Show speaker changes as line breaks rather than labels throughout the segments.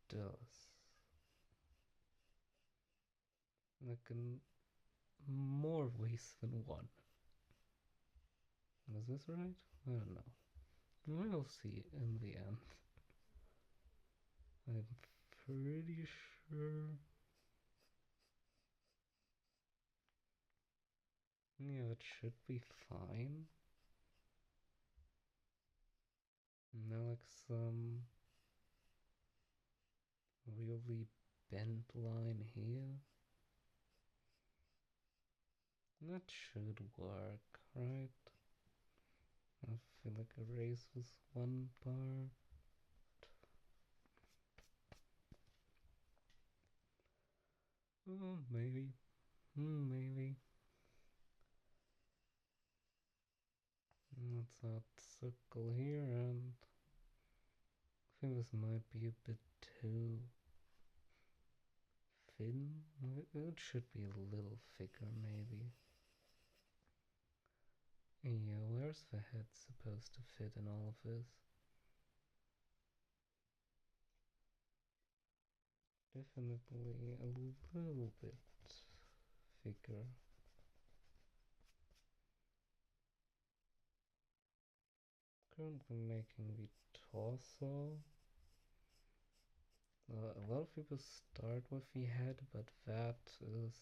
does. Like in more ways than one. Is this right? I don't know. We'll see in the end. I'm pretty sure. Yeah, it should be fine. Now, like some really bent line here. That should work, right? I feel like erase was one part. Oh, maybe. Maybe. Let's add circle here, and I think this might be a bit too thin. It should be a little thicker, maybe. Yeah, where's the head supposed to fit in all of this? Definitely a little bit thicker. Currently making the torso. A lot of people start with the head, but that is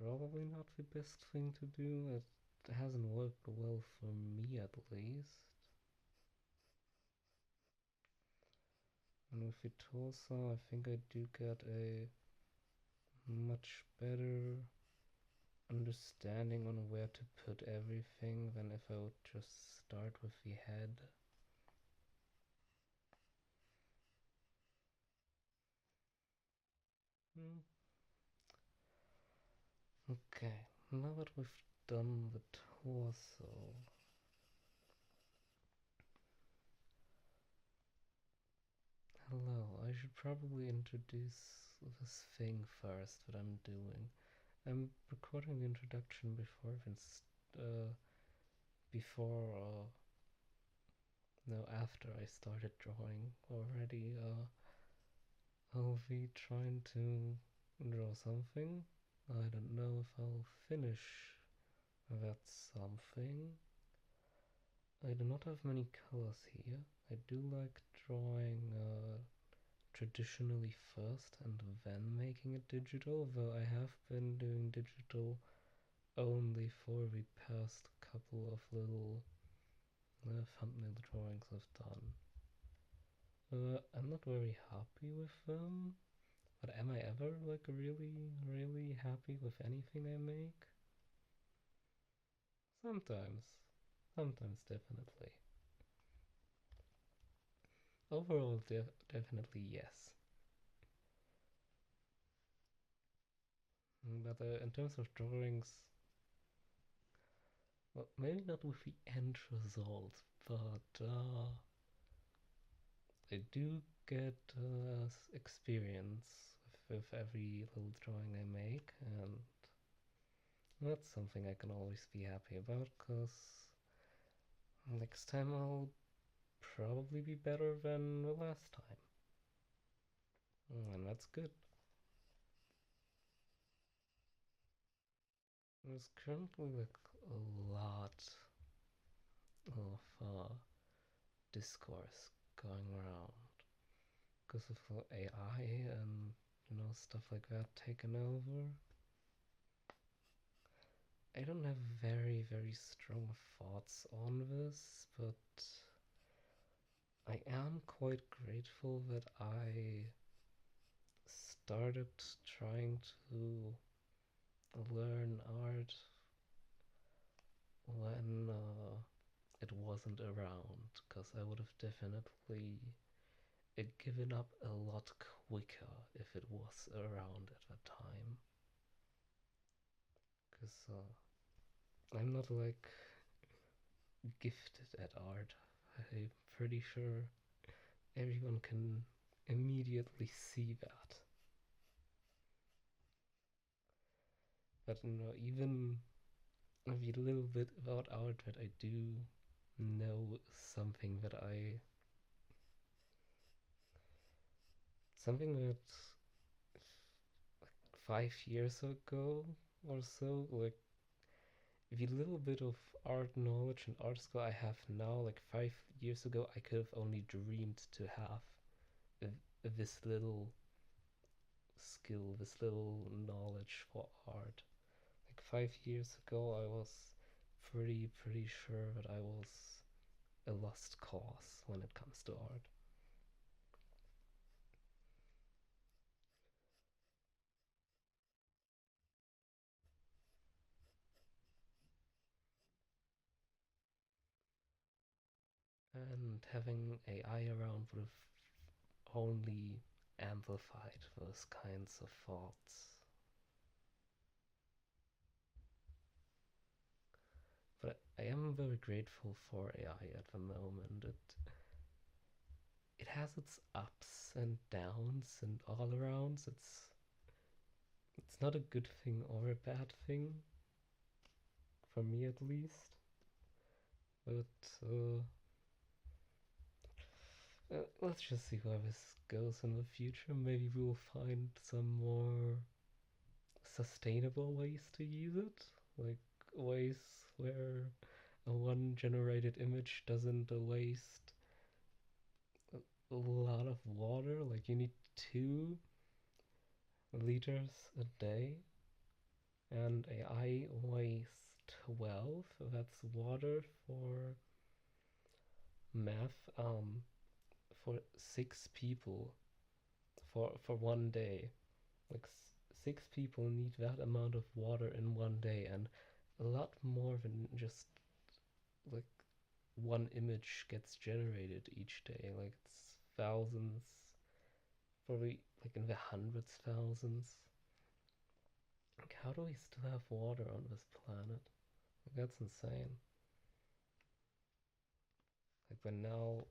probably not the best thing to do. It hasn't worked well for me at least. And with the torso, I think I do get a much better understanding on where to put everything than if I would just start with the head. Okay, now that we've done the torso, hello, I should probably introduce this thing first that I'm doing. I'm recording the introduction before no, after I started drawing already. I'll be trying to draw something. I don't know if I'll finish that something. I do not have many colors here. I do like drawing traditionally first and then making it digital, though I have been doing digital only for the past couple of little thumbnail drawings I've done. I'm not very happy with them, but am I ever like really, really happy with anything I make? Sometimes. Sometimes, definitely. Overall, definitely yes. But in terms of drawings, well, maybe not with the end result, but I do get experience with every little drawing I make, and that's something I can always be happy about, because next time I'll probably be better than the last time. And that's good. There's currently like a lot of discourse going around because of AI and stuff like that taken over. I don't have very, very strong thoughts on this, but I am quite grateful that I started trying to learn art when it wasn't around, because I would have definitely given up a lot quicker if it was around at that time. Because I'm not like gifted at art. I'm pretty sure everyone can immediately see that. But even a little bit about art that I do know something that I something that 5 years ago or so, like the little bit of art knowledge and art skill I have now, like 5 years ago, I could have only dreamed to have this little skill, this little knowledge for art. Like 5 years ago, I was pretty sure that I was a lost cause when it comes to art. And having AI around would have only amplified those kinds of thoughts. But I am very grateful for AI at the moment. It has its ups and downs and all arounds. It's not a good thing or a bad thing, for me at least. But let's just see where this goes in the future. Maybe we'll find some more sustainable ways to use it, like ways where a one generated image doesn't waste a lot of water. Like you need 2 liters a day, and AI weighs 12. That's water for math. For 6 people for one day. Like 6 people need that amount of water in one day, and a lot more than just like one image gets generated each day. Like it's thousands, probably like in the hundreds thousands. Like how do we still have water on this planet? Like that's insane. Like but now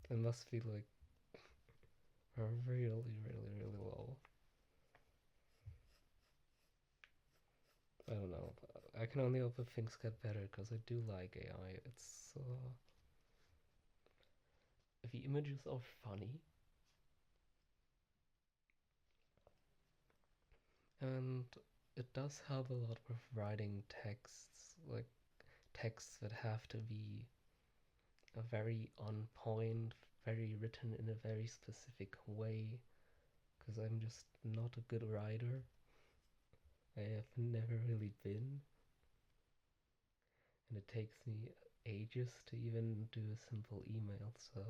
it must be like really low. I don't know. I can only hope that things get better because I do like AI. The images are funny, and it does help a lot with writing texts, like texts that have to be a very on point, very written in a very specific way. Because I'm just not a good writer. I have never really been, and it takes me ages to even do a simple email. So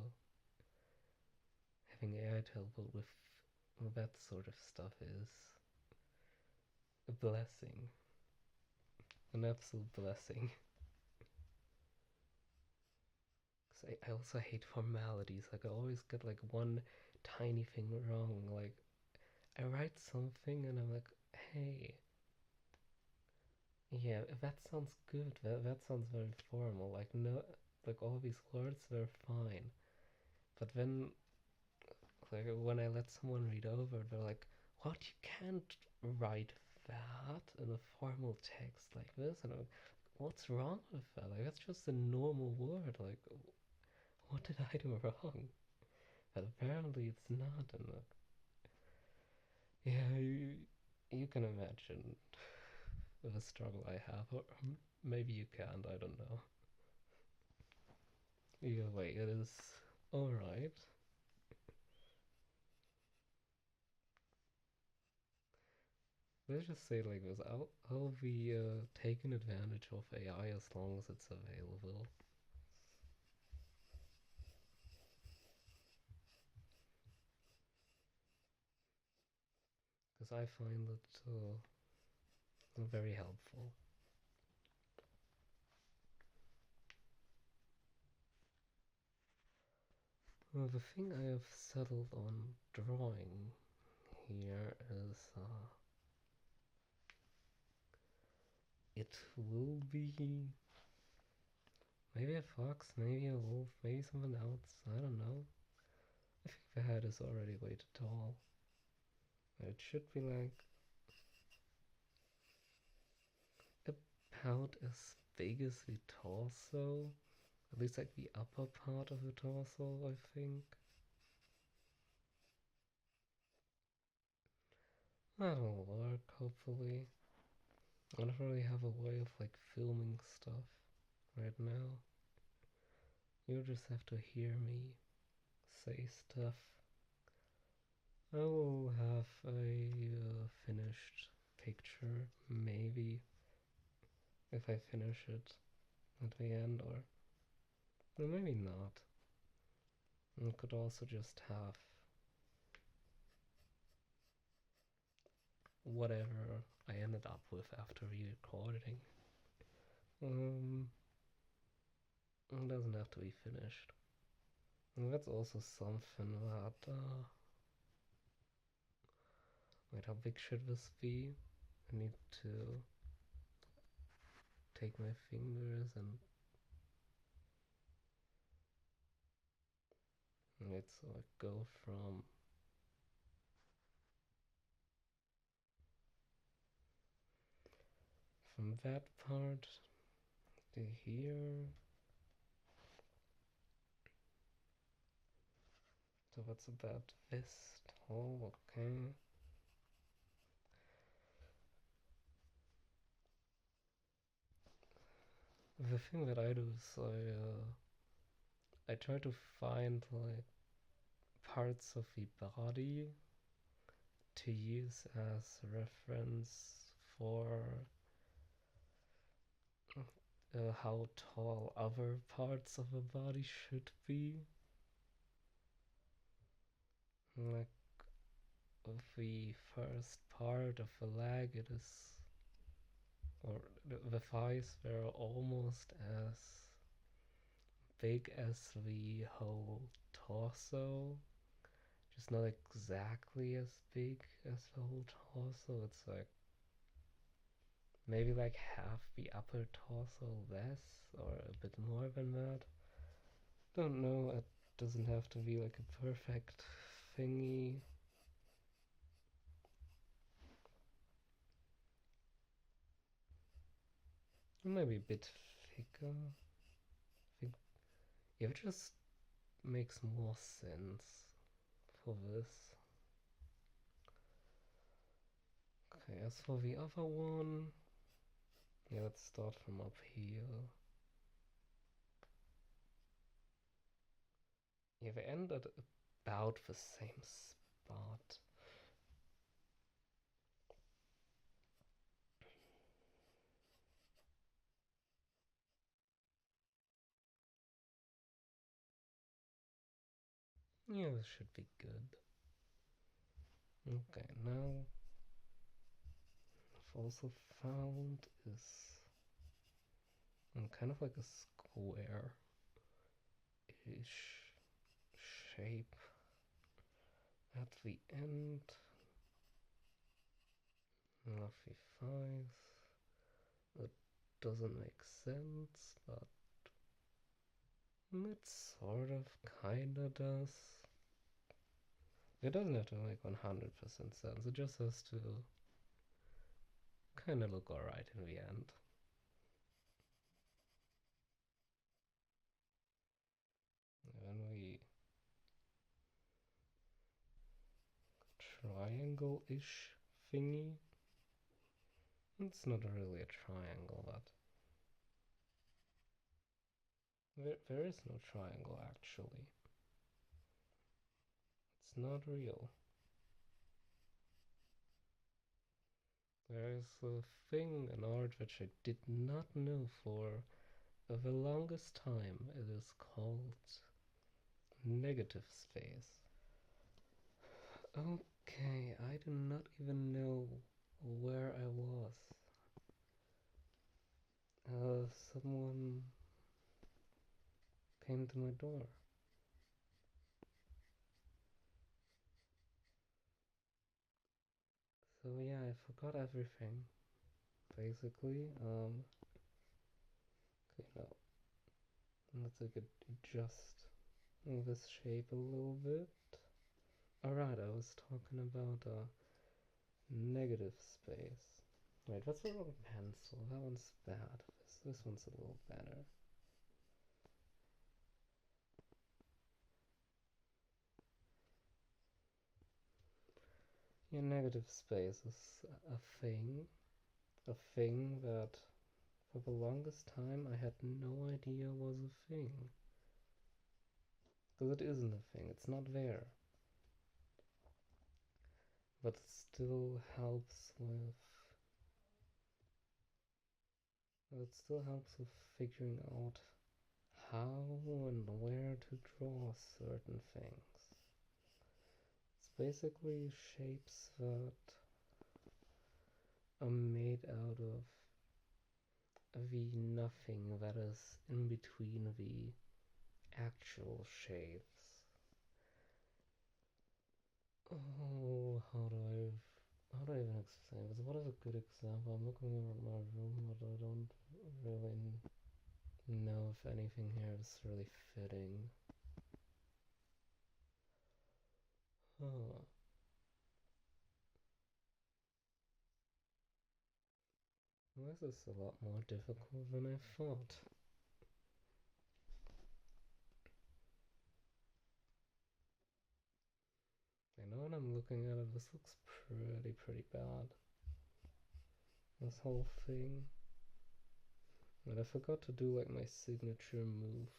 having AI to help with that sort of stuff is a blessing, an absolute blessing. Because I also hate formalities. Like I always get like one tiny thing wrong. Like I write something and I'm like, hey, yeah, that sounds good. That sounds very formal. Like no, like all these words were fine. But then like when I let someone read over, they're like, what? You can't write that in a formal text like this. And I'm like, what's wrong with that? Like that's just a normal word. Like what did I do wrong? But apparently it's not. And yeah, you can imagine the struggle I have, or maybe you can't. I don't know. Either way, it is all right. Let's just say like this: I'll be taking advantage of AI as long as it's available, because I find it very helpful. The thing I have settled on drawing here is it will be maybe a fox, maybe a wolf, maybe something else. I don't know. I think the head is already way too tall. It should be like about as big as the torso. At least like the upper part of the torso, I think. That'll work, hopefully. I don't really have a way of like filming stuff right now. You'll just have to hear me say stuff. I will have a finished picture, maybe, if I finish it at the end, or maybe not. I could also just have whatever I ended up with after re-recording. It doesn't have to be finished. And that's also something that, wait, how big should this be? I need to take my fingers and let's like go from that part to here. So what's about this tall? Okay. The thing that I do is I try to find like parts of the body to use as reference for how tall other parts of the body should be. Like the first part of the leg, it is, or the thighs were almost as big as the whole torso, just not exactly as big as the whole torso. It's like maybe like half the upper torso less, or a bit more than that. Don't know, it doesn't have to be like a perfect thingy. Maybe a bit thicker. I think it just makes more sense for this. Okay, as for the other one, yeah, let's start from up here. Yeah, they end at about the same spot. Yeah, this should be good. Okay, now I've also found is kind of like a square-ish shape at the end of the thighs. It doesn't make sense, but it sort of kinda does. It doesn't have to make 100% sense, it just has to kinda look alright in the end. And we triangle-ish thingy. It's not really a triangle, but there is no triangle actually. It's not real. There is a thing in art which I did not know for the longest time. It is called negative space. Okay, I do not even know where I was. Someone came to my door. So yeah, I forgot everything. Basically, okay, now let's adjust this shape a little bit. Alright, I was talking about negative space. Wait, what's the wrong pencil? That one's bad. This one's a little better. Yeah, negative space is a thing that for the longest time I had no idea was a thing. Because it isn't a thing, it's not there. But it still helps with figuring out how and where to draw certain things. It's basically shapes that are made out of the nothing that is in between the actual shapes. Oh, how do I even explain this? What is a good example? I'm looking around my room, but I don't really know if anything here is really fitting. Huh. This is a lot more difficult than I thought. I know when I'm looking at it, this looks pretty bad. This whole thing. And I forgot to do like my signature move.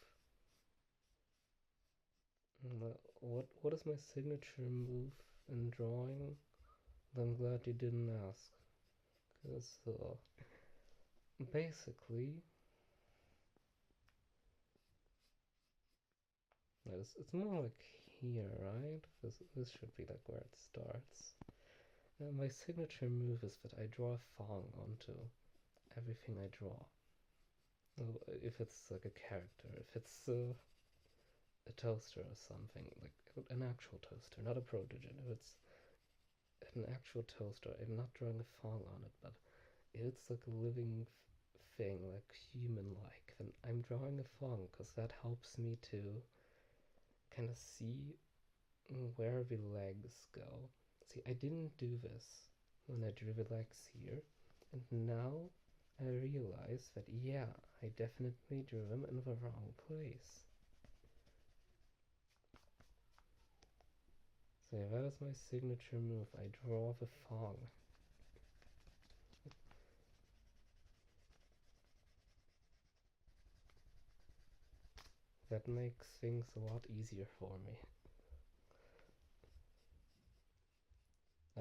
What is my signature move in drawing? I'm glad you didn't ask. Because basically, it's more like here, right? This should be like where it starts. And my signature move is that I draw a thong onto everything I draw. If it's like a character, if it's a toaster or something, like an actual toaster, not a protogen. If it's an actual toaster, I'm not drawing a thong on it, but if it's like a living thing, like human-like, then I'm drawing a thong because that helps me to kind of see where the legs go. See, I didn't do this when I drew the legs here, and now I realize that yeah, I definitely drew them in the wrong place. So yeah, that is my signature move. I draw the thong. That makes things a lot easier for me.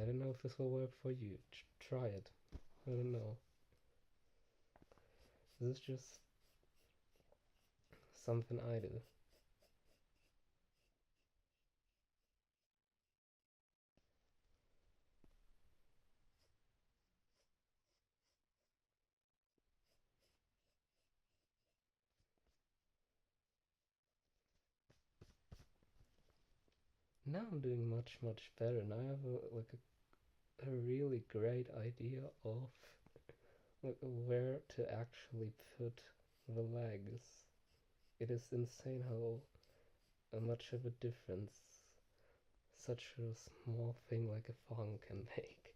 I don't know if this will work for you. Try it. I don't know. This is just something I do. Now I'm doing much better. Now I have a really great idea of like where to actually put the legs. It is insane how much of a difference such a small thing like a thong can make.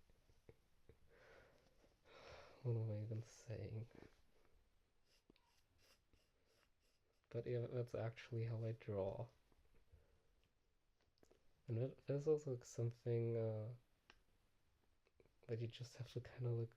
What am I even saying? But yeah, that's actually how I draw. And there's also like something that you just have to kind of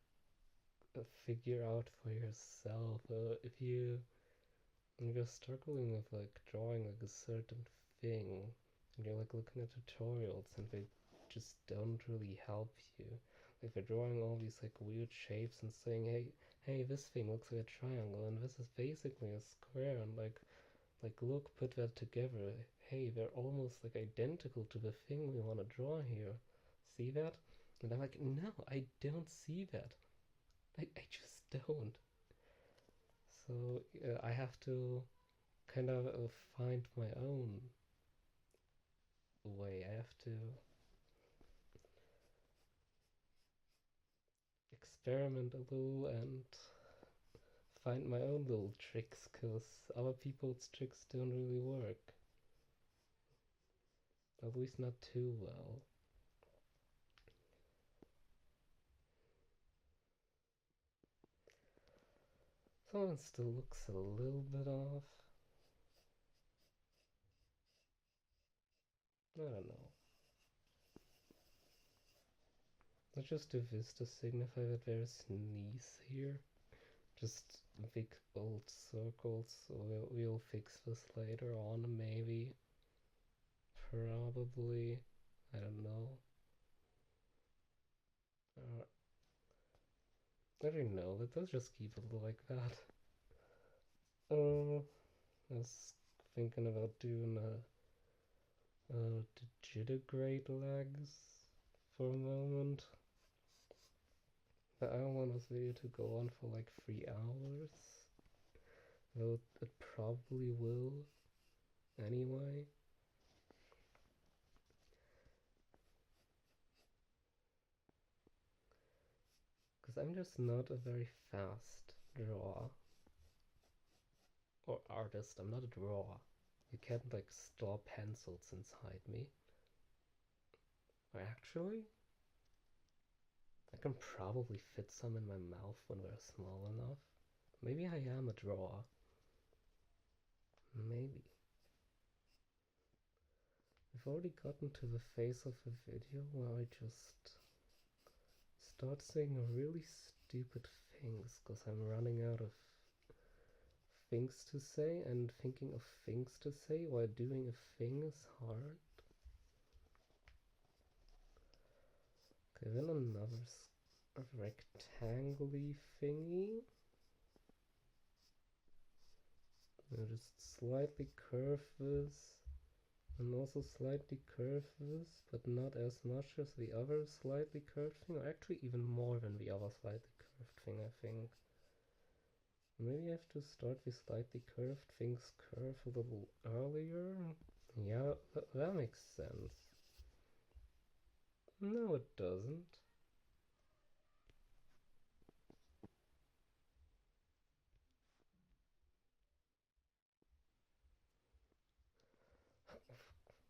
like figure out for yourself. If you're struggling with like drawing like a certain thing, and you're like looking at tutorials and they just don't really help you. Like they're drawing all these like weird shapes and saying, hey, this thing looks like a triangle and this is basically a square, and like look, put that together. Hey, they're almost like identical to the thing we want to draw here. See that? And I'm like, no, I don't see that. I just don't. So I have to kind of find my own way. I have to experiment a little and find my own little tricks because other people's tricks don't really work. At least not too well. Someone still looks a little bit off. I don't know. Let's just do this to signify that there's knees here. Just big old circles. So we'll fix this later on, maybe. Probably. I don't know. I don't know. Let's just keep it like that. I was thinking about doing digitigrade legs for a moment. But I don't want this video to go on for like 3 hours. Though it probably will anyway. Because I'm just not a very fast drawer. Or artist, I'm not a drawer. You can't like store pencils inside me. Or actually, I can probably fit some in my mouth when they're small enough. Maybe I am a drawer. Maybe. I've already gotten to the phase of the video where I just start saying really stupid things because I'm running out of things to say, and thinking of things to say while doing a thing is hard. Okay, then another rectangle-y thingy. I'll just slightly curve this, and also slightly curve this, but not as much as the other slightly curved thing, or actually even more than the other slightly curved thing, I think. Maybe I have to start with slightly curved things curve a little earlier? Yeah, that makes sense. No, it doesn't.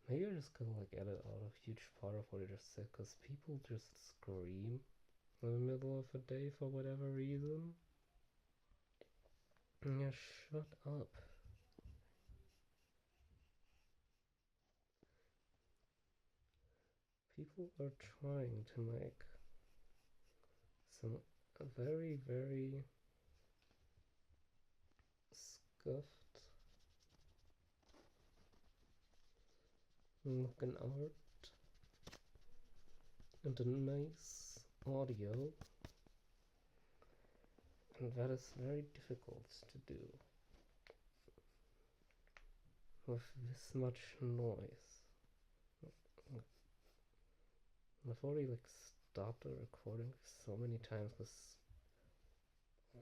Maybe I'm just gonna like edit out a huge part of what I just said, because people just scream in the middle of the day for whatever reason. Yeah, shut up. People are trying to make some very, very scuffed looking art and a nice audio, and that is very difficult to do with this much noise. I've already like stopped the recording so many times because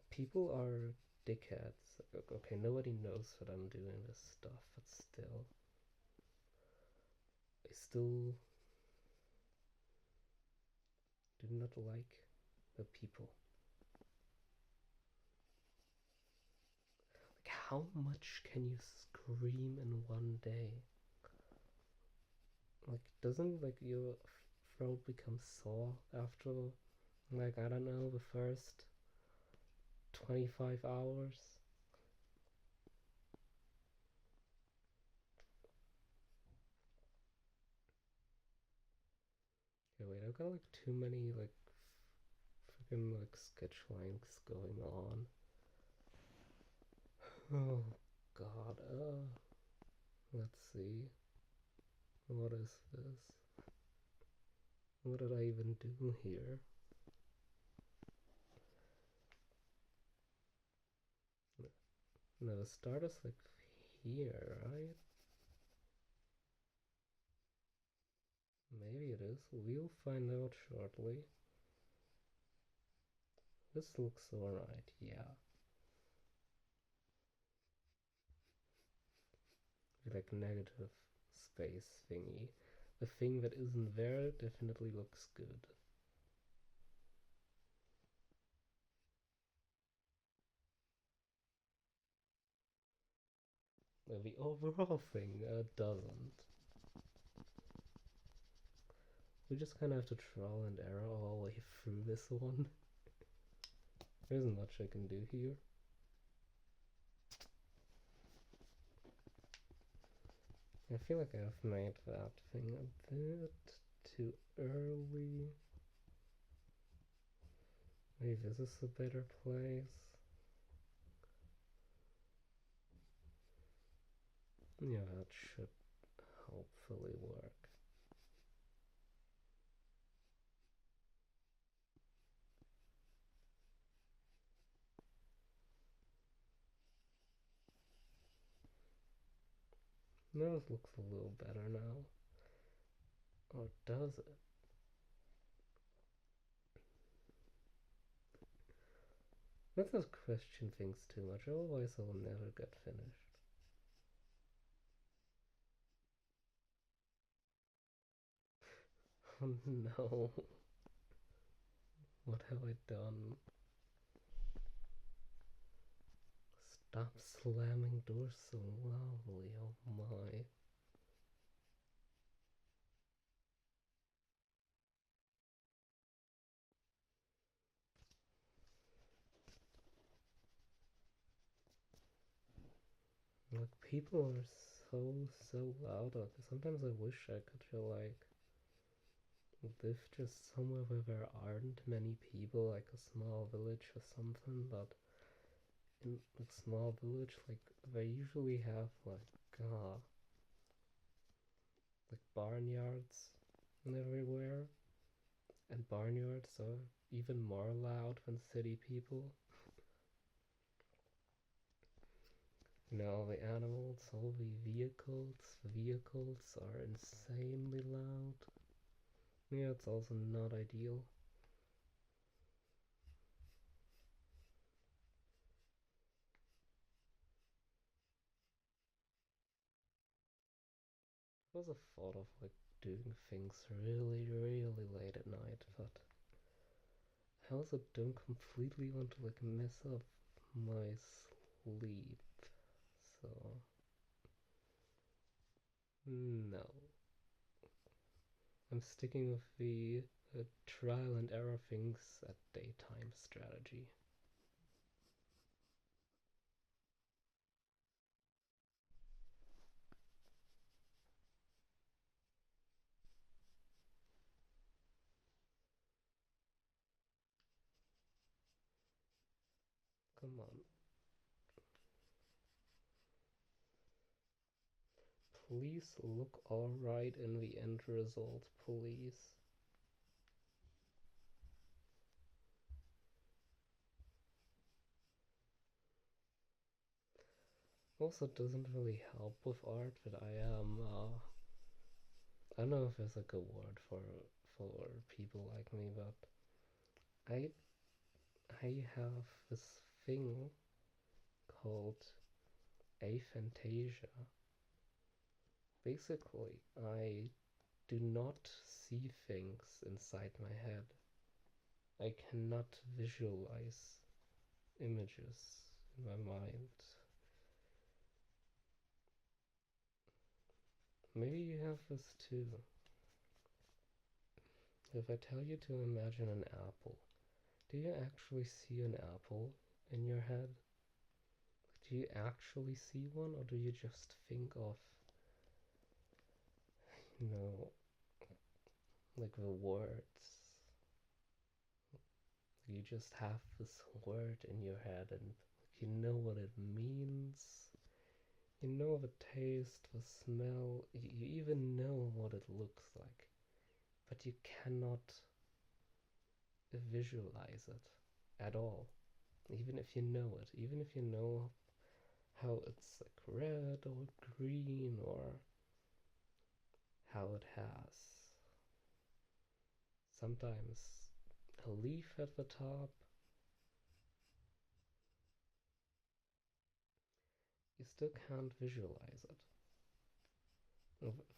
people are dickheads. Okay, nobody knows that I'm doing this stuff, but still. I still do not like the people. Like, how much can you scream in one day? Like, doesn't like your throat become sore after, like, I don't know, the first 25 hours? Okay, wait, I've got like too many like freaking like sketch lines going on. Oh god, let's see. What is this? What did I even do here? No, the start is like here, right? Maybe it is. We'll find out shortly. This looks alright, yeah. Like negative space thingy. The thing that isn't there definitely looks good. The overall thing doesn't. We just kind of have to trial and error all the way through this one. There isn't much I can do here. I feel like I've made that thing a bit too early. Maybe this is a better place. Yeah, that should hopefully work. No, it looks a little better now. Or does it? Let's not question things too much, otherwise I'll never get finished. Oh no. What have I done? Stop slamming doors so loudly, oh my. Like, people are so loud. Like, sometimes I wish I could feel like live just somewhere where there aren't many people, like a small village or something, but in a small village, like, they usually have like barnyards and everywhere, and barnyards are even more loud than city people. You know, all the animals, all the vehicles are insanely loud. Yeah, it's also not ideal. It was a thought of like doing things really late at night, but I also don't completely want to like mess up my sleep. So no, I'm sticking with the trial and error things at daytime strategy. Come on, please look alright in the end result, please. Also, doesn't really help with art that I am. I don't know if there's like a word for people like me, but I I have this thing called aphantasia. Basically, I do not see things inside my head. I cannot visualize images in my mind. Maybe you have this too. If I tell you to imagine an apple, do you actually see an apple in your head? Do you actually see one, or do you just think of, you know, like the words? You just have this word in your head and you know what it means. You know the taste, the smell, you even know what it looks like, but you cannot visualize it at all. Even if you know it, even if you know how it's like red or green or how it has sometimes a leaf at the top, you still can't visualize it.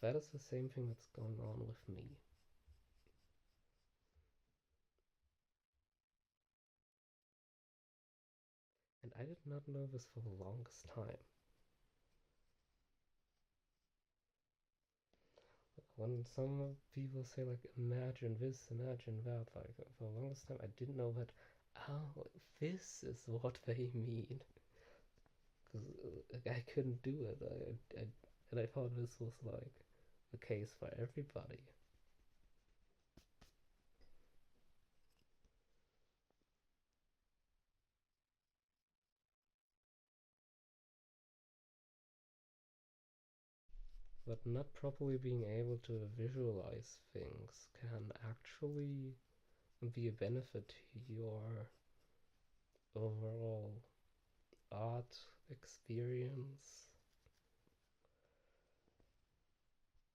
That is the same thing that's going on with me. And I did not know this for the longest time. When some people say like imagine this, imagine that, like for the longest time I didn't know that, oh, this is what they mean. Because I couldn't do it. And I thought this was like the case for everybody. but not properly being able to visualize things can actually be a benefit to your overall art experience.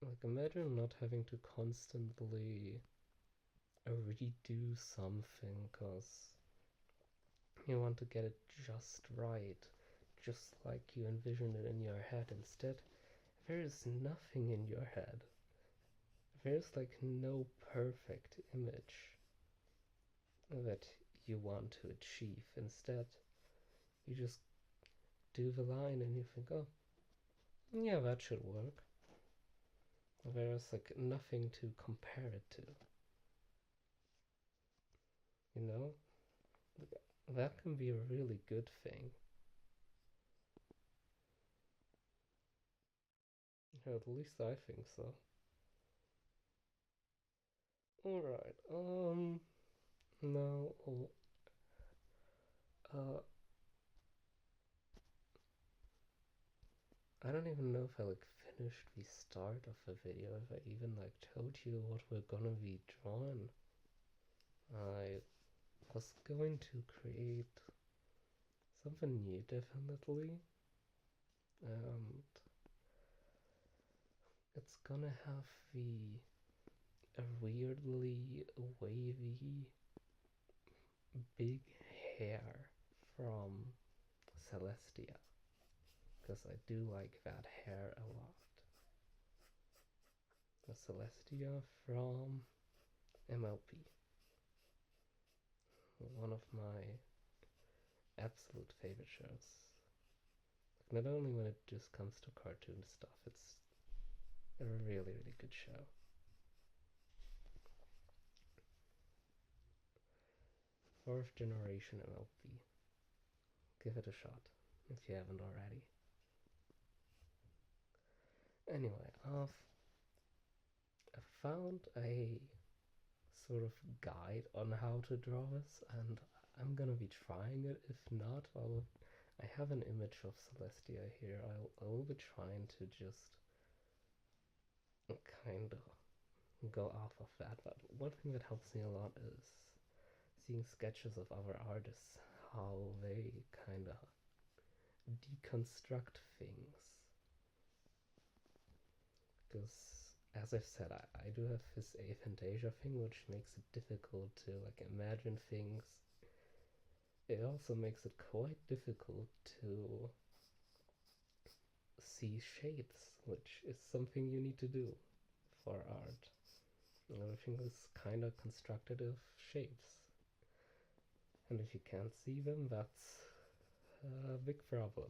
Like, imagine not having to constantly redo something because you want to get it just right, just like you envision it in your head. Instead, there is nothing in your head. There's like no perfect image that you want to achieve. Instead, you just do the line and you think, oh, yeah, that should work. There's like nothing to compare it to. You know? That can be a really good thing. At least I think so. Alright, now, uh, I don't even know if I like finished the start of the video, if I even like told you what we're gonna be drawing. I was going to create something new, definitely, and it's gonna have the a weirdly wavy big hair from Celestia, because I do like that hair a lot. The Celestia from MLP, one of my absolute favorite shows. Not only when it just comes to cartoon stuff, it's a really, really good show. Fourth generation MLP. Give it a shot if you haven't already. Anyway, I've found a sort of guide on how to draw this, and I'm gonna be trying it. If not, I have an image of Celestia here. I will be trying to just kind of go off of that. But one thing that helps me a lot is seeing sketches of other artists, how they kind of deconstruct things. Because, as I've said, I do have this aphantasia thing, which makes it difficult to like imagine things. It also makes it quite difficult to see shapes, which is something you need to do for art. Everything is kind of constructed of shapes. And if you can't see them, that's a big problem.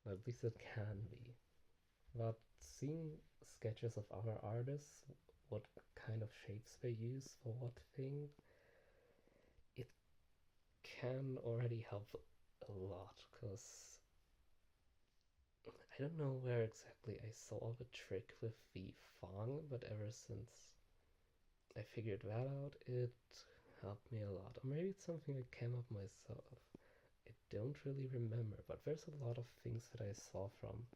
At least it can be. But seeing sketches of other artists, what kind of shapes they use for what thing, it can already help a lot, because I don't know where exactly I saw the trick with the Fang, but ever since I figured that out, it helped me a lot. Or maybe it's something I came up myself. I don't really remember, but there's a lot of things that I saw from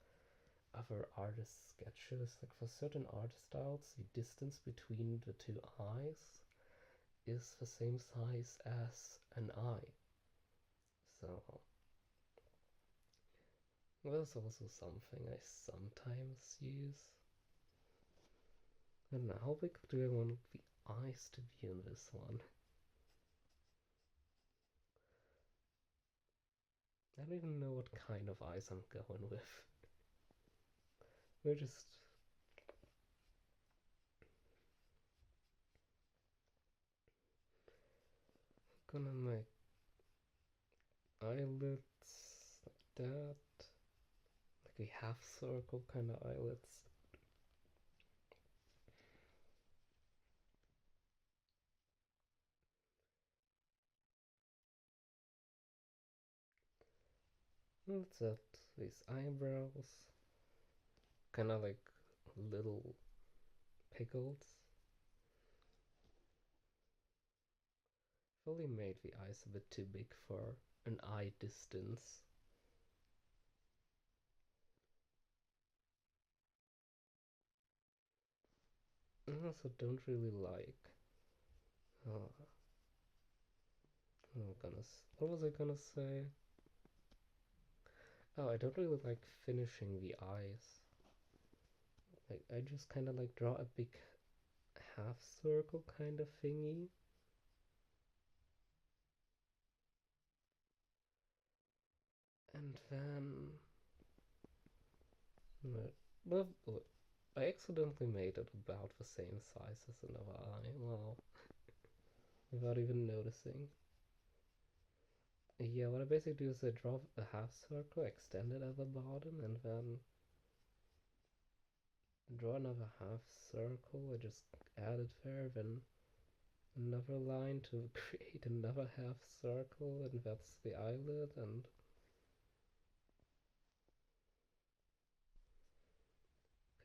other artists' sketches. Like for certain art styles, the distance between the two eyes is the same size as an eye. So that's also something I sometimes use. I don't know, how big do I want the eyes to be in this one? I don't even know what kind of eyes I'm going with. We're just gonna make eyelids like that, like a half circle kind of eyelids. Let's add these eyebrows, kind of like little pickles. Fully made the eyes a bit too big for an eye distance. also don't really like. Uh, what was I gonna say? Oh, I don't really like finishing the eyes. Like, I just kind of like draw a big half circle kind of thingy. And then. Well, I accidentally made it about the same size as another eye. Wow. Without even noticing. Yeah, what I basically do is I draw a half circle, extend it at the bottom, and then draw another half circle. I just add it there, then another line to create another half circle, and that's the eyelid. And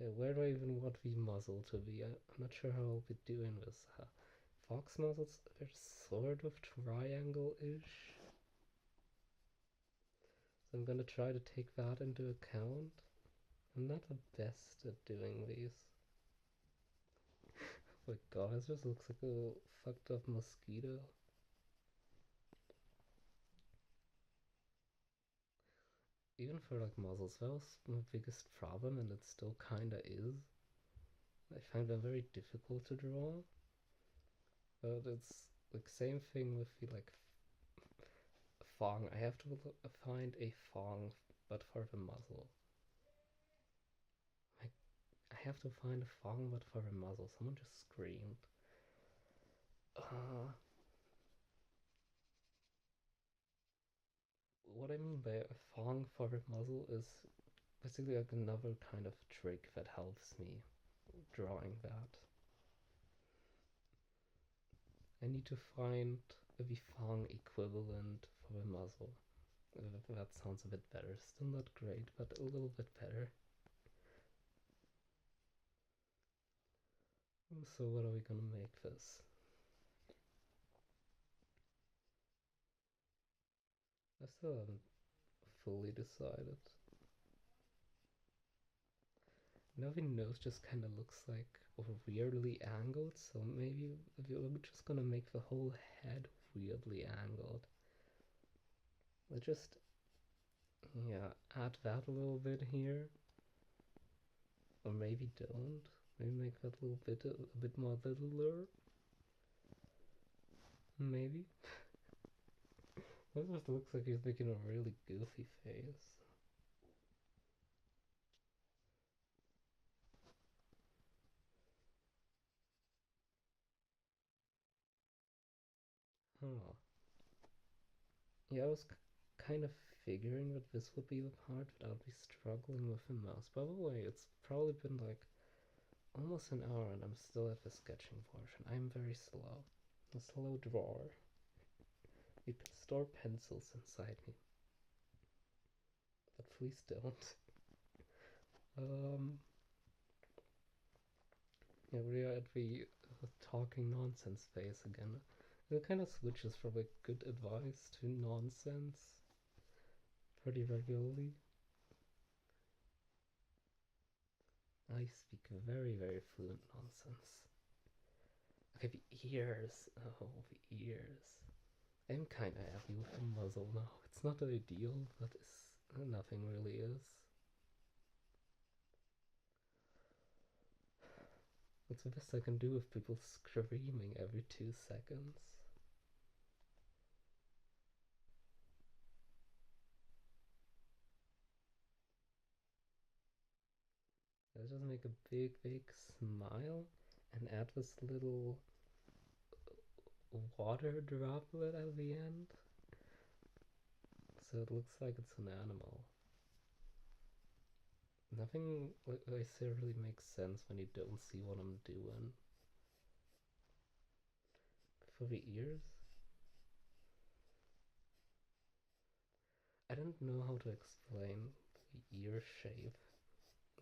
okay, where do I even want the muzzle to be? I'm not sure how I'll be doing this. Fox muzzles, they're sort of triangle-ish. So I'm gonna try to take that into account. I'm not the best at doing these. Oh my god, it just looks like a fucked up mosquito. Even for like muzzles, that was my biggest problem, and it still kinda is. I find them very difficult to draw. But it's like same thing with the like fong. I have to find a fong, but for the muzzle. I, I have to find a fong, but for the muzzle. Someone just screamed. What I mean by a fong for a muzzle is basically like another kind of trick that helps me drawing that. I need to find the fong equivalent for a muzzle. That sounds a bit better. Still not great, but a little bit better. So what are we gonna make this? I still haven't fully decided. Now the nose just kind of looks like weirdly angled, so maybe we're just gonna make the whole head weirdly angled. Let's just, yeah, add that a little bit here. Or maybe don't. Maybe make that a little bit, a bit more littler. Maybe. That just looks like he's making a really goofy face. Huh. Yeah, I was kind of figuring that this would be the part that I'll be struggling with the mouse. By the way, it's probably been like almost an hour and I'm still at the sketching portion. I'm very slow. A slow drawer. You can store pencils inside me. But please don't. Yeah, we are at the talking nonsense phase again. It kind of switches from like good advice to nonsense pretty regularly. I speak very, very fluent nonsense. Okay, the ears. Oh, the ears. I'm kinda happy with the muzzle now. It's not ideal, but it's nothing really is. What's the best I can do with people screaming every 2 seconds? Let's just make a big, big smile and add this little water droplet at the end. So it looks like it's an animal. Nothing like I say really makes sense when you don't see what I'm doing. For the ears, I don't know how to explain the ear shape.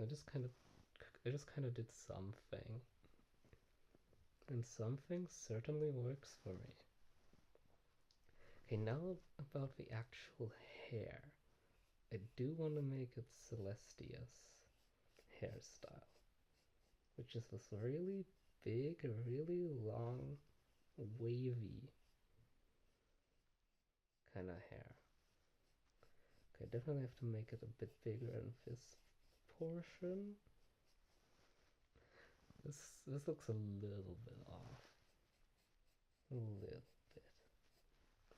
I just kind of did something. And something certainly works for me. Okay, now about the actual hair. I do want to make it Celestia's hairstyle, which is this really big, really long, wavy kind of hair. Okay, definitely have to make it a bit bigger in this portion. This looks a little bit off. A little bit.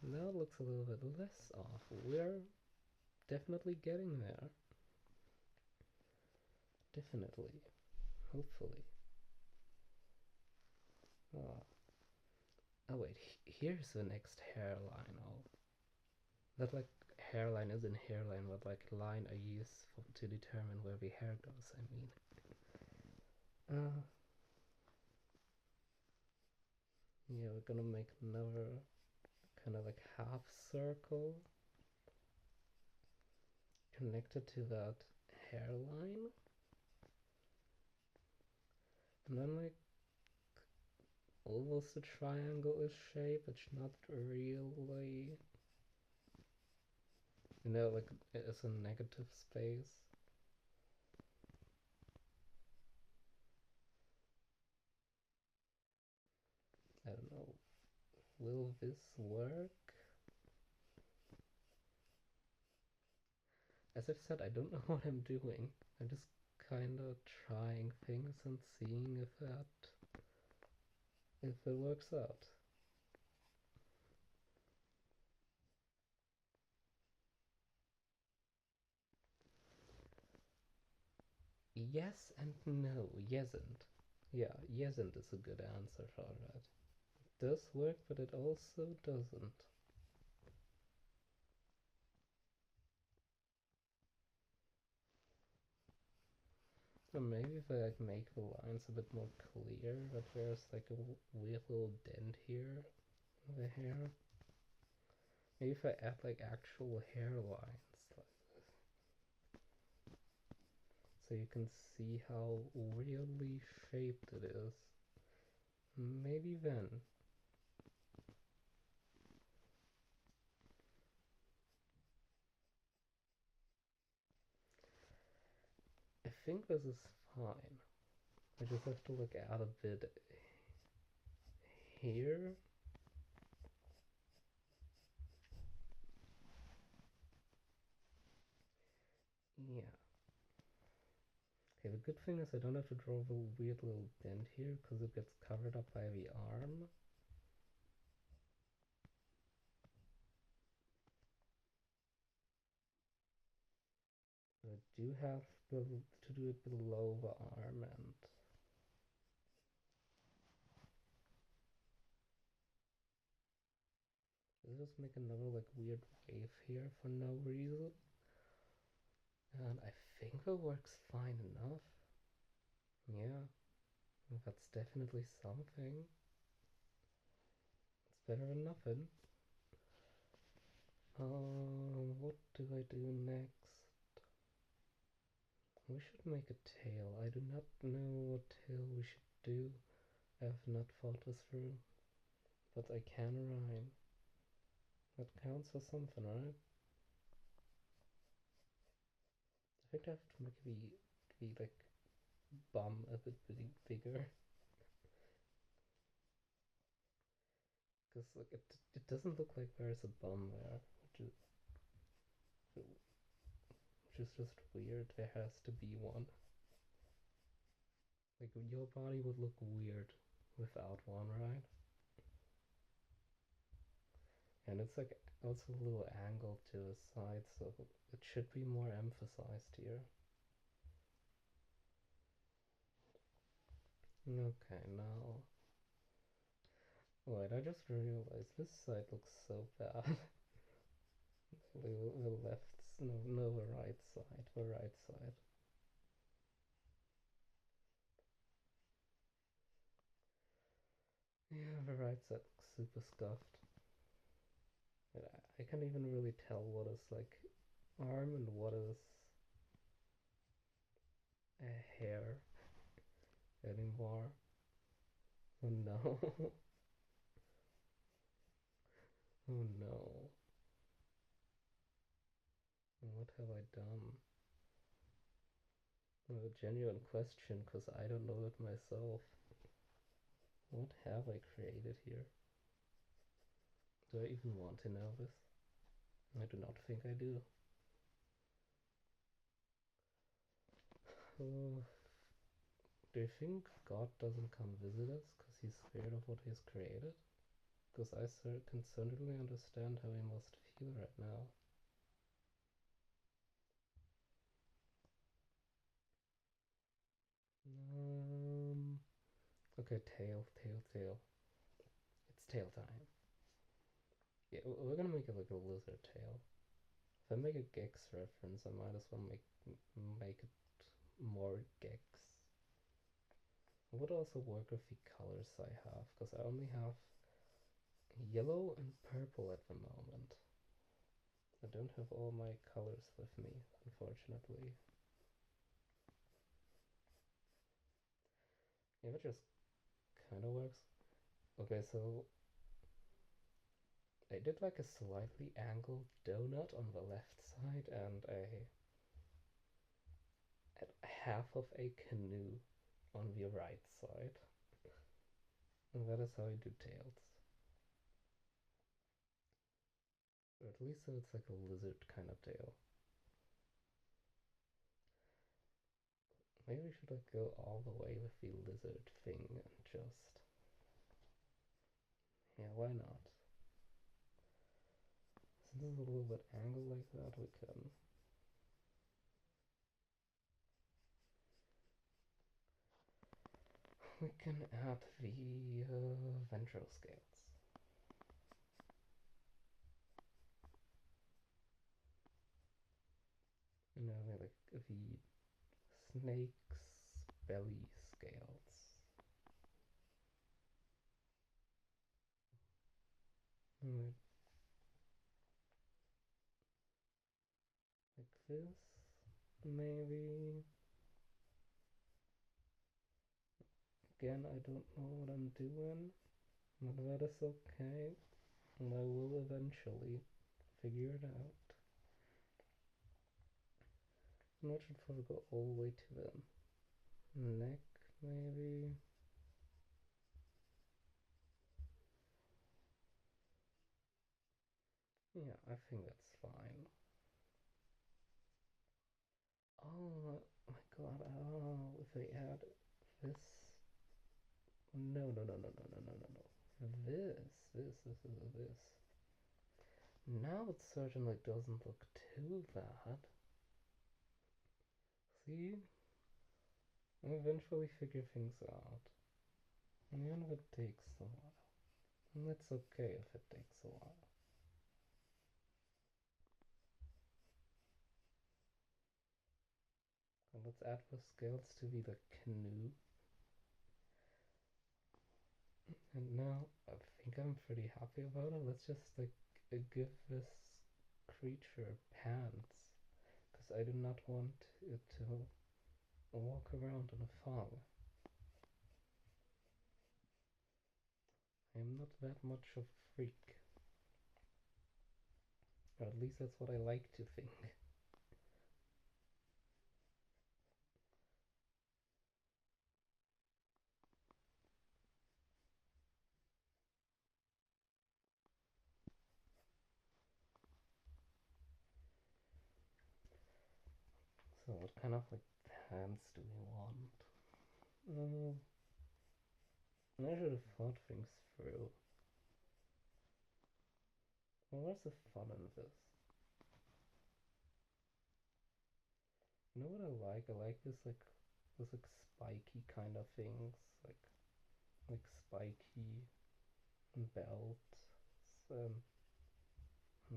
Now it looks a little bit less off. We're definitely getting there. Definitely. Hopefully. Oh, oh wait, here's the next hairline. Oh, that like hairline isn't hairline, but like line I use to determine where the hair goes. I mean, uh, yeah, we're gonna make another kind of like half circle connected to that hairline, and then like almost a triangle-ish shape. It's not really, you know, like it's a negative space. I don't know. Will this work? As I've said, I don't know what I'm doing. I'm just kind of trying things and seeing if it works out. Yes and no. Yesn't. Yeah, yesn't is a good answer for that. It does work, but it also doesn't. Or maybe if I like make the lines a bit more clear, but there's like a weird little dent here in the hair. Maybe if I add like actual hairlines, like, so you can see how weirdly shaped it is. Maybe then. I think this is fine. I just have to like add a bit here. Yeah. Okay, the good thing is I don't have to draw the weird little dent here because it gets covered up by the arm. I do have to do it below the arm, and let's just make another like weird wave here for no reason. And I think that works fine enough. Yeah, that's definitely something. It's better than nothing. What do I do next? We should make a tail. I do not know what tail we should do. I have not thought this through. But I can rhyme. That counts for something, right? I think I have to make the like bum a bit bigger. Because like it doesn't look like there's a bum there. Which is just weird. There has to be one. Like your body would look weird without one, right? And it's like also a little angled to the side, so it should be more emphasized here. Okay, now. Wait, I just realized this side looks so bad. the left, no, the right side, the right side. Yeah, the right side looks super scuffed. I can't even really tell what is like arm and what is hair anymore. Oh no. Oh no. What have I done? A genuine question, because I don't know it myself. What have I created here? Do I even want to know this? I do not think I do. Uh, do you think God doesn't come visit us because he's scared of what he's created? Because I can certainly understand how he must feel right now. Okay, tail, tail, tail. It's tail time. Yeah, we're gonna make it like a lizard tail. If I make a Gex reference, I might as well make it more Gex. It would also work with the colors I have, because I only have yellow and purple at the moment. I don't have all my colors with me, unfortunately. Yeah, it just kind of works. Okay, so I did like a slightly angled donut on the left side and half of a canoe on the right side. And that is how I do tails. Or at least so it's like a lizard kind of tail. Maybe we should like go all the way with the lizard thing and just... Yeah, why not? Since it's a little bit angled like that, we can... We can add the ventral scales. You know, like the snake's belly scales. Like this, maybe. Again, I don't know what I'm doing, but that is okay. And I will eventually figure it out. I'm not sure if I'll go all the way to the neck, maybe. Yeah, I think that's fine. Oh my god, I don't know if I add this. No, no, no, no, no, no, no, no, no. This. Now it certainly doesn't look too bad. See? I eventually figure things out. And even if it takes a while. And that's okay if it takes a while. And let's add the scales to be the canoe. And now I think I'm pretty happy about it. Let's just like give this creature pants. Because I do not want it to walk around in a fog. I'm not that much of a freak. Or at least that's what I like to think. So what kind of like pants do we want? I should have thought things through. Well, where's the fun in this? You know what I like? I like this like spiky kind of things, like spiky belts, um,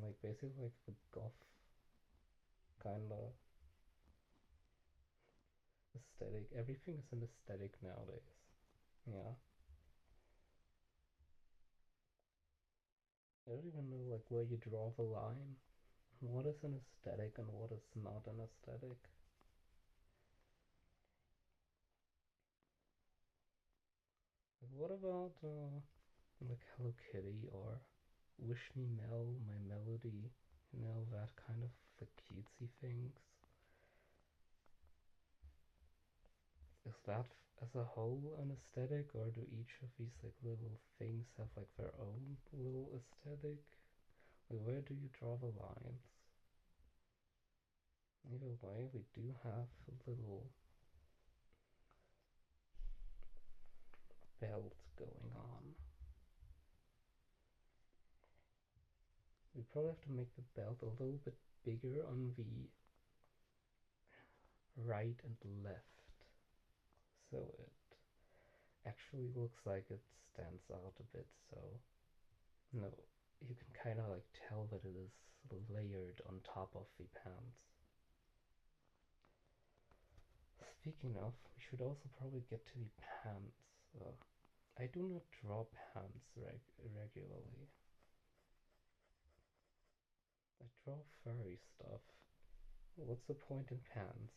like basically like the goth kind of aesthetic. Everything is an aesthetic nowadays. Yeah. I don't even know like where you draw the line. What is an aesthetic and what is not an aesthetic? Like, what about like Hello Kitty or Wish Me Mel, My Melody? You know, that kind of the cutesy things. Is that as a whole an aesthetic, or do each of these like little things have like their own little aesthetic? Like, where do you draw the lines? Either way, we do have a little belt going on. We probably have to make the belt a little bit bigger on the right and left, so it actually looks like it stands out a bit, so no, you can kind of like tell that it is layered on top of the pants. Speaking of, we should also probably get to the pants. I do not draw pants regularly. I draw furry stuff. What's the point in pants?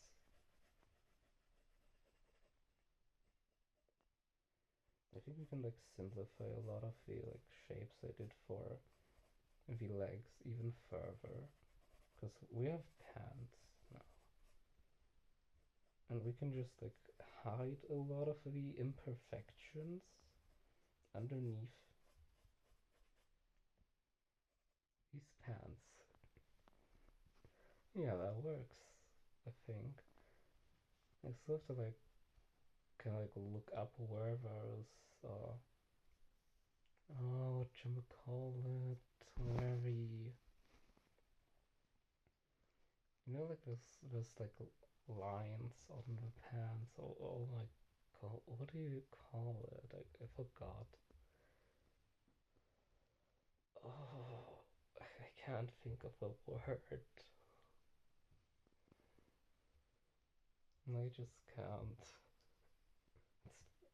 I think we can like simplify a lot of the like shapes I did for the legs even further, because we have pants now, and we can just like hide a lot of the imperfections underneath these pants. Yeah, that works, I think. I still have to like kind of like look up where those whatchamacallit, where the, you know, like there's like lines on the pants. Oh my god, what do you call it? I forgot. Oh, I can't think of the word. I just can't.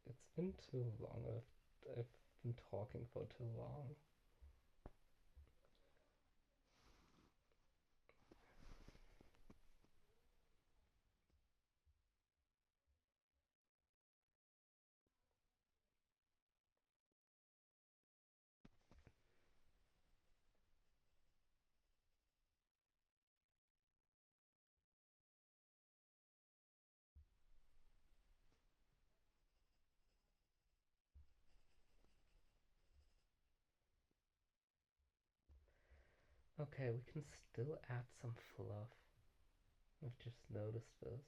It's been too long. I've been talking for too long. Okay, we can still add some fluff. I've just noticed this.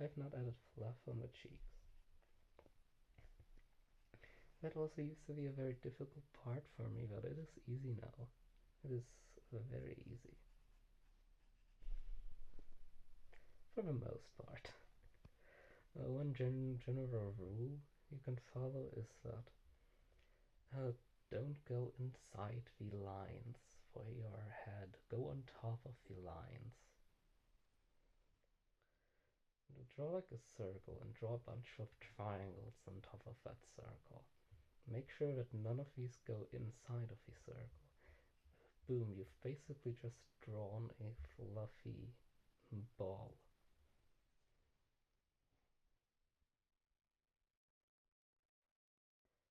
I've not added fluff on the cheeks. That also used to be a very difficult part for me, but it is easy now. It is very easy. For the most part. One general rule you can follow is that don't go inside the lines for your head. Go on top of the lines. Draw like a circle and draw a bunch of triangles on top of that circle. Make sure that none of these go inside of the circle. Boom, you've basically just drawn a fluffy ball.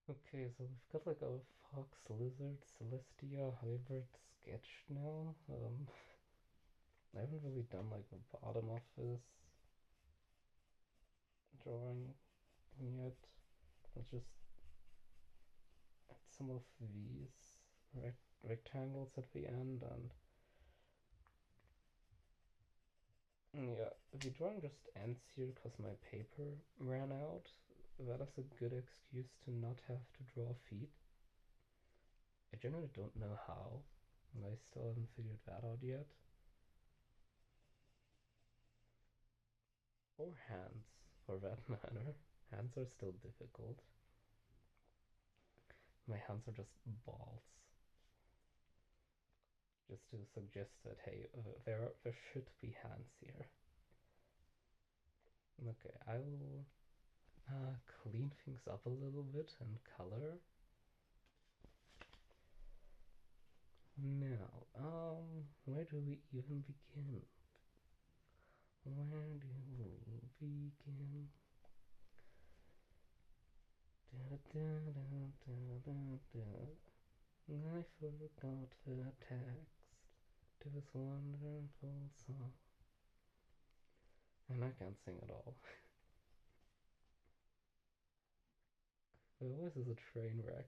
Okay, so we've got like our fox, lizard, celestia hybrid sketch now. I haven't really done like the bottom of this drawing yet. Let's just add some of these rectangles at the end, and yeah, the drawing just ends here because my paper ran out. That is a good excuse to not have to draw feet. I generally don't know how, and I still haven't figured that out yet. Or hands, for that matter. Hands are still difficult. My hands are just balls. Just to suggest that, hey, there should be hands here. Okay, I will clean things up a little bit and color. Now, where do we even begin? Where do we begin? Da, da, da, I forgot the text to this wonderful song. And I can't sing at all. My voice is a train wreck.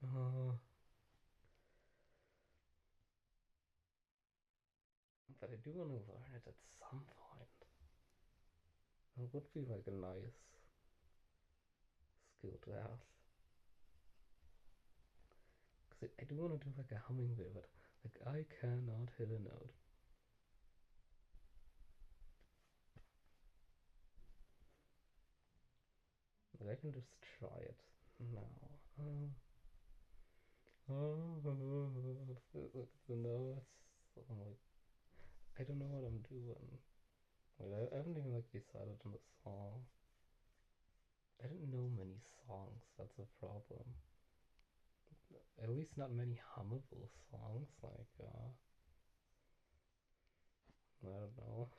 Uh, but I do want to learn it at some point. It would be like a nice skill to have. Because I do want to do like a hummingbird, but like I cannot hit a note. Like I can just try it now. Look at the notes. I'm like, I don't know what I'm doing. Like, I haven't even like decided on the song. I didn't know many songs. That's a problem. At least not many hummable songs. Like, I don't know.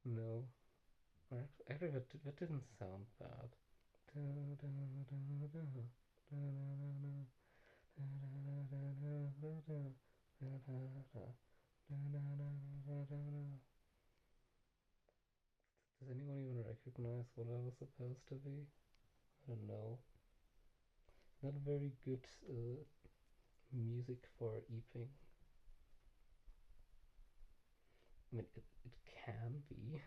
No, actually, that didn't sound bad. Does anyone even recognize what I was supposed to be? I don't know. Not very good music for eeping. I mean, it can be.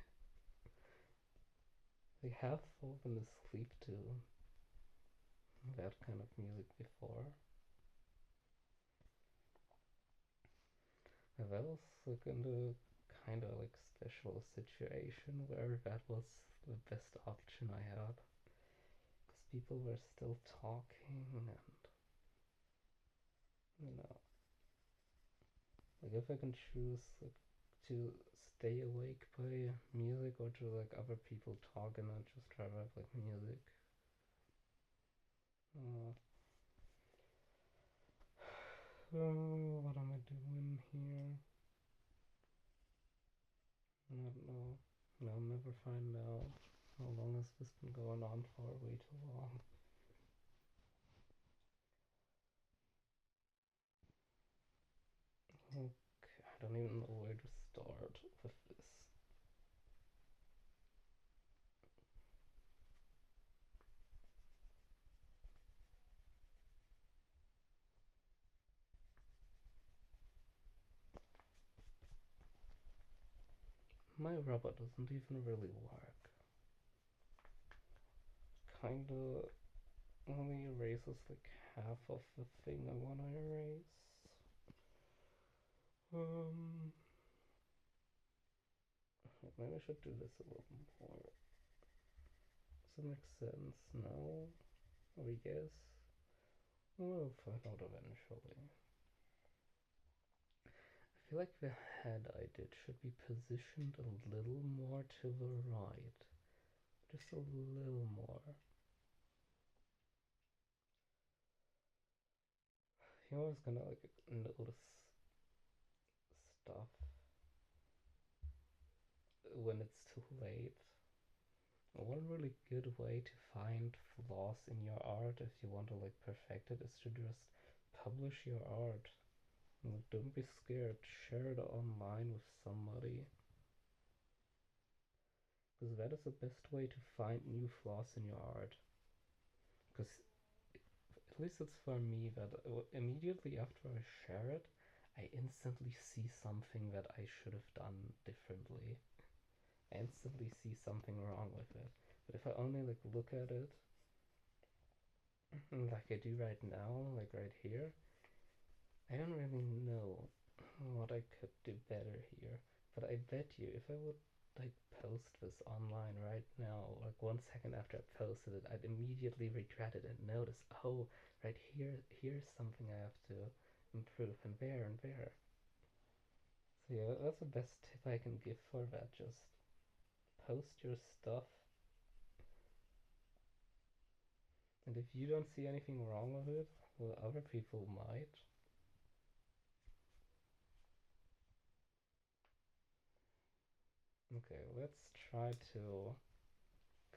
They have fallen asleep to that kind of music before. I was like in a kind of like special situation where that was the best option I had. Because people were still talking and, you know, like if I can choose like to stay awake by music or to like other people talking, I just rather have like music. Uh, what am I doing here? I don't know. I'll never find out. How long has this been going on for? Way too long. Okay, I don't even know where to start with this. My rubber doesn't even really work. Kinda only erases like half of the thing I wanna erase. Um, maybe I should do this a little more. Does it make sense? No? We guess? We'll find out eventually. I feel like the head I did should be positioned a little more to the right. Just a little more. You're always gonna like notice stuff when it's too late. One really good way to find flaws in your art if you want to like perfect it is to just publish your art. Like, don't be scared, share it online with somebody. Because that is the best way to find new flaws in your art. Because at least it's for me that immediately after I share it, I instantly see something that I should have done differently. I instantly see something wrong with it. But if I only like look at it like I do right now, like right here, I don't really know what I could do better here. But I bet you if I would like post this online right now, like 1 second after I posted it, I'd immediately regret it and notice, oh, right here, here's something I have to improve, and there and there. So yeah, that's the best tip I can give for that. Just post your stuff, and if you don't see anything wrong with it, well, other people might. Okay, let's try to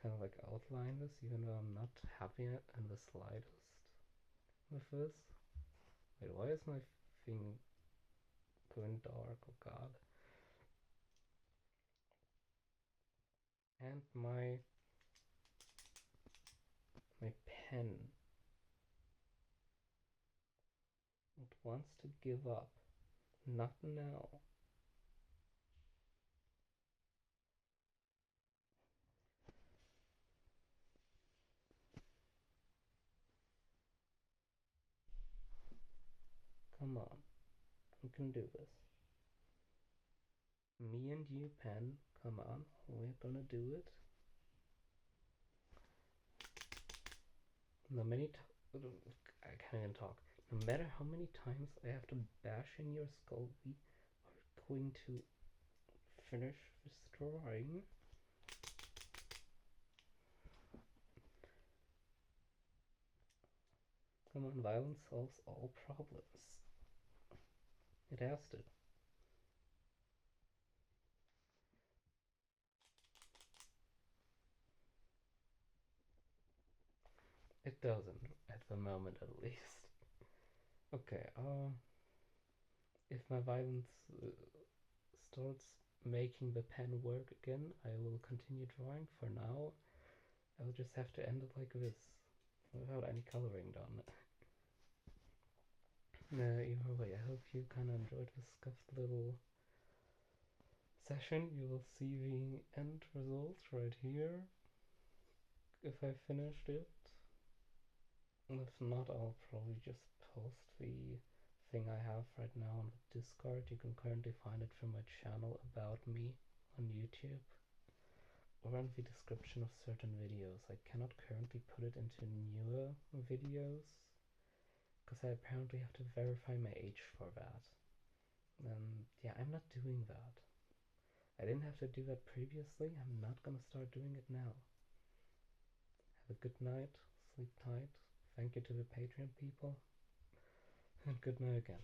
kind of like outline this, even though I'm not happy in the slightest with this. Wait, why is my thing going dark? Oh god. And my pen, it wants to give up. Not now. Come on, we can do this. Me and you, pen. Come on, we're gonna do it. No many I can't even talk. No matter how many times I have to bash in your skull, we are going to finish this drawing. Come on, violence solves all problems. It has to. It doesn't, at the moment at least. Okay, if my violence starts making the pen work again, I will continue drawing. For now, I'll just have to end it like this, without any coloring done. Either way, I hope you kind of enjoyed this scuffed little session. You will see the end results right here, if I finished it. If not, I'll probably just post the thing I have right now on the Discord. You can currently find it from my channel About Me on YouTube, or in the description of certain videos. I cannot currently put it into newer videos, because I apparently have to verify my age for that. And yeah, I'm not doing that. I didn't have to do that previously. I'm not gonna start doing it now. Have a good night, sleep tight. Thank you to the Patreon people, and good night again.